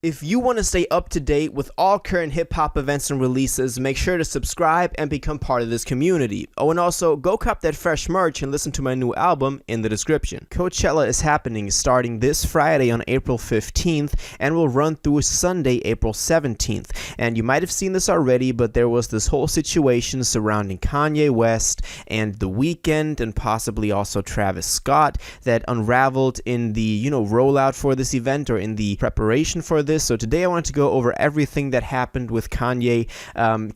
If you want to stay up to date with all current hip-hop events and releases, make sure to subscribe and become part of this community. Oh, and also, go cop that fresh merch and listen to my new album in the description. Coachella is happening starting this Friday on April 15th and will run through Sunday, April 17th. And you might have seen this already, but there was this whole situation surrounding Kanye West and The Weeknd and possibly also Travis Scott that unraveled in the, rollout for this event or in the preparation for this. So today I wanted to go over everything that happened with Kanye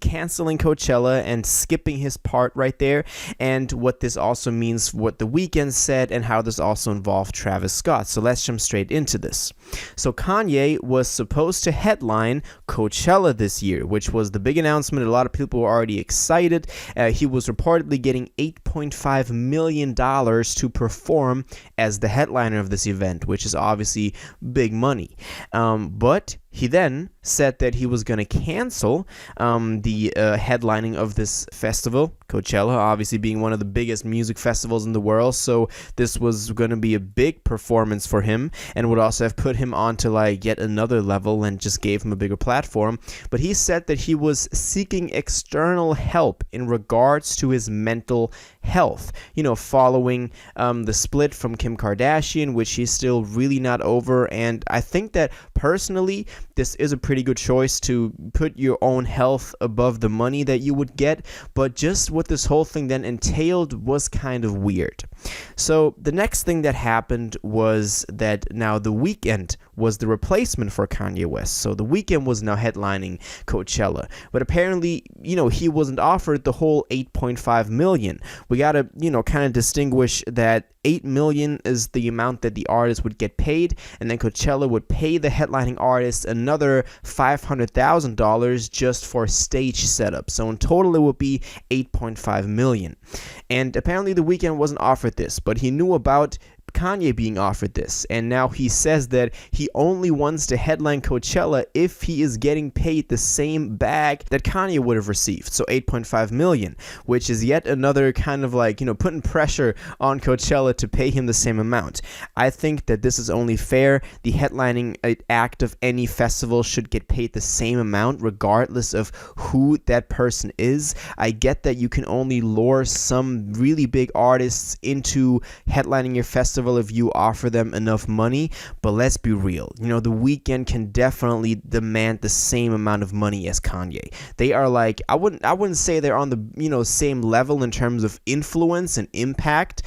canceling Coachella and skipping his part right there, and what this also means, what The Weeknd said, and how this also involved Travis Scott. So let's jump straight into this. So Kanye was supposed to headline Coachella this year, which was the big announcement. A lot of people were already excited. He was reportedly getting $8.5 million to perform as the headliner of this event, which is obviously big money. But he then said that he was going to cancel the headlining of this festival, Coachella, obviously being one of the biggest music festivals in the world. So this was going to be a big performance for him and would also have put him onto yet another level and just gave him a bigger platform. But he said that he was seeking external help in regards to his mental health, following the split from Kim Kardashian, which he's still really not over. And I think that personally, this is a pretty good choice to put your own health above the money that you would get, but just what this whole thing then entailed was kind of weird. So the next thing that happened was that now The Weeknd was the replacement for Kanye West. So The Weeknd was now headlining Coachella, but apparently, he wasn't offered the whole $8.5 million. We gotta, kind of distinguish that $8 million is the amount that the artist would get paid, and then Coachella would pay the headlining artist another $500,000 just for stage setup. So in total, it would be $8.5 million. And apparently The Weeknd wasn't offered this, but he knew about Kanye being offered this, and now he says that he only wants to headline Coachella if he is getting paid the same bag that Kanye would have received, so $8.5 million, which is yet another kind of putting pressure on Coachella to pay him the same amount. I think that this is only fair. The headlining act of any festival should get paid the same amount regardless of who that person is. I get that you can only lure some really big artists into headlining your festival if you offer them enough money, but let's be real. The Weeknd can definitely demand the same amount of money as Kanye. They are I wouldn't say they're on the same level in terms of influence and impact.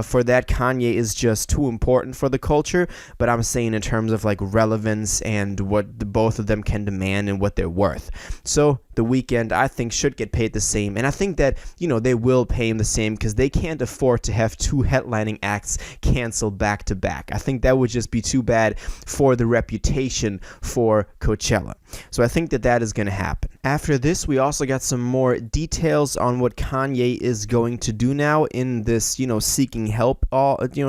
For that, Kanye is just too important for the culture, but I'm saying in terms of relevance and what both of them can demand and what they're worth. So The Weeknd, I think, should get paid the same, and I think that they will pay him the same because they can't afford to have two headlining acts canceled back to back. I think that would just be too bad for the reputation for Coachella. So I think that is going to happen. After this, we also got some more details on what Kanye is going to do now in this, seeking help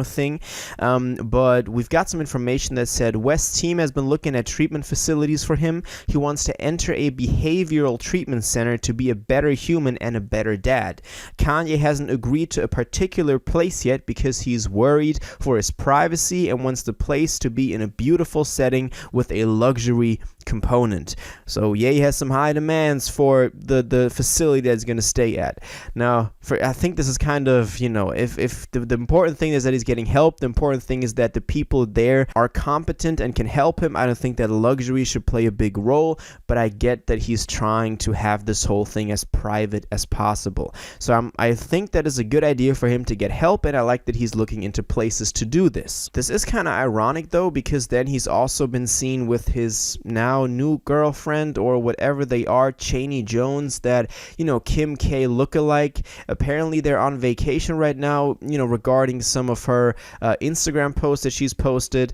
thing. But we've got some information that said West's team has been looking at treatment facilities for him. He wants to enter a behavioral treatment center to be a better human and a better dad. Kanye hasn't agreed to a particular place yet because he's worried for his privacy and wants the place to be in a beautiful setting with a luxury component. So Ye has some high demands for the facility that he's going to stay at. Now, I think this is kind of, if the important thing is that he's getting help, the important thing is that the people there are competent and can help him. I don't think that luxury should play a big role, but I get that he's trying to have this whole thing as private as possible. So I think that is a good idea for him to get help, and I like that he's looking into places to do this. This is kind of ironic though, because then he's also been seen with his now new girlfriend or whatever they are, Chaney Jones, that Kim K lookalike. Apparently they're on vacation right now, regarding some of her Instagram posts that she's posted.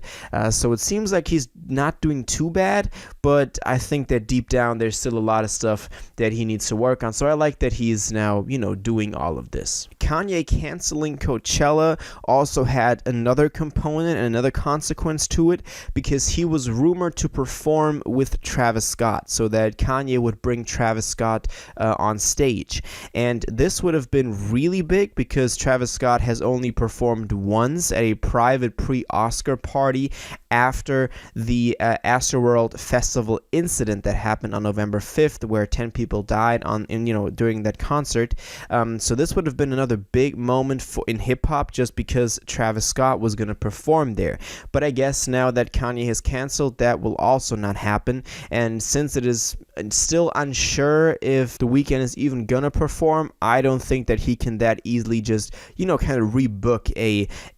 So it seems like he's not doing too bad, but I think that deep down there's still a lot of stuff that he needs to work on. So I like that he's now doing all of this. Kanye canceling Coachella also had another component and another consequence to it, because he was rumored to perform with Travis Scott, so that Kanye would bring Travis Scott on stage. And this would have been really big because Travis Scott has only performed once at a private pre-Oscar party after the Astroworld Festival incident that happened on November 5th, where 10 people died during that concert. So this would have been another big moment in hip-hop, just because Travis Scott was going to perform there. But I guess now that Kanye has canceled, that will also not happen. And since it is still unsure if The Weeknd is even going to perform, I don't think that he can that easily just, kind of rebook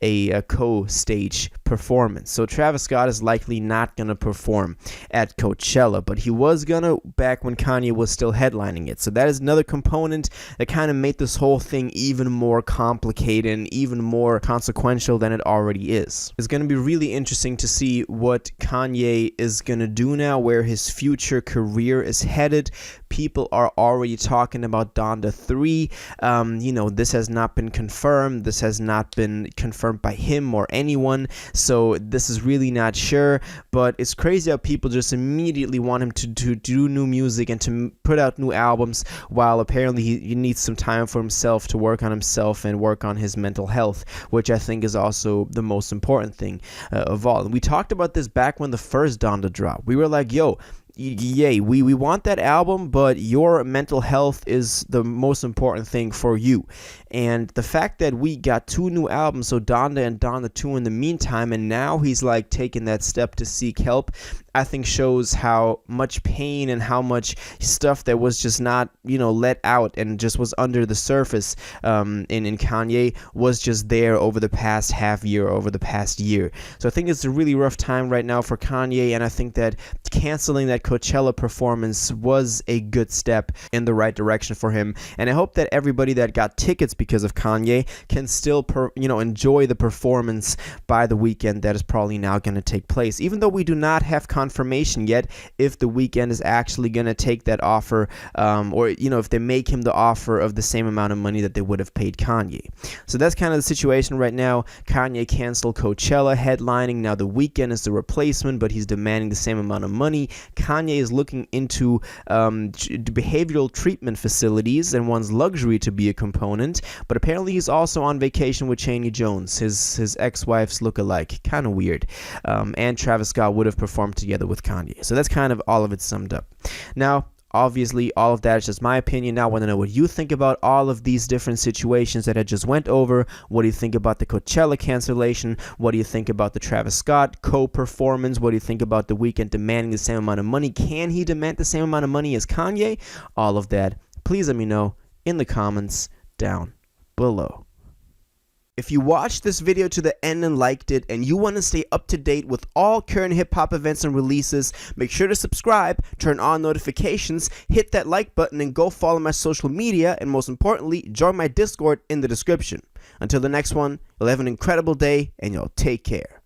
a co-stage performance. So Travis Scott is likely not going to perform at Coachella, but he was going to back when Kanye was still headlining it. So that is another component that kind of made this whole thing even more complicated and even more consequential than it already is. It's going to be really interesting to see what Kanye is going to do now, where his future career is headed. People are already talking about Donda 3. This has not been confirmed. This has not been confirmed by him or anyone. So this is really not sure. But it's crazy how people just immediately want him to do new music and to put out new albums, while apparently he needs some time for himself to work on himself and work on his mental health, which I think is also the most important thing of all. And we talked about this back when the first Donda dropped. We were like, yo, yay, we want that album, but your mental health is the most important thing for you. And the fact that we got 2 new albums, so Donda and Donda 2 in the meantime, and now he's like taking that step to seek help, I think shows how much pain and how much stuff that was just not, let out and just was under the surface in Kanye was just there over the past half year, over the past year. So I think it's a really rough time right now for Kanye, and I think that canceling that Coachella performance was a good step in the right direction for him. And I hope that everybody that got tickets because of Kanye can still enjoy the performance by The Weeknd that is probably now going to take place, even though we do not have confirmation yet if The Weeknd is actually going to take that offer, or if they make him the offer of the same amount of money that they would have paid Kanye. So that's kind of the situation right now. Kanye canceled Coachella headlining. Now The Weeknd is the replacement, but he's demanding the same amount of money. Kanye is looking into behavioral treatment facilities and wants luxury to be a component, but apparently he's also on vacation with Chaney Jones, his ex-wife's look-alike. Kind of weird. And Travis Scott would have performed together with Kanye. So that's kind of all of it summed up. Now, obviously, all of that is just my opinion. Now I want to know what you think about all of these different situations that I just went over. What do you think about the Coachella cancellation? What do you think about the Travis Scott co-performance? What do you think about The Weeknd demanding the same amount of money? Can he demand the same amount of money as Kanye? All of that, please let me know in the comments down below. If you watched this video to the end and liked it, and you want to stay up to date with all current hip-hop events and releases, make sure to subscribe, turn on notifications, hit that like button, and go follow my social media, and most importantly, join my Discord in the description. Until the next one, you'll have an incredible day, and you'll take care.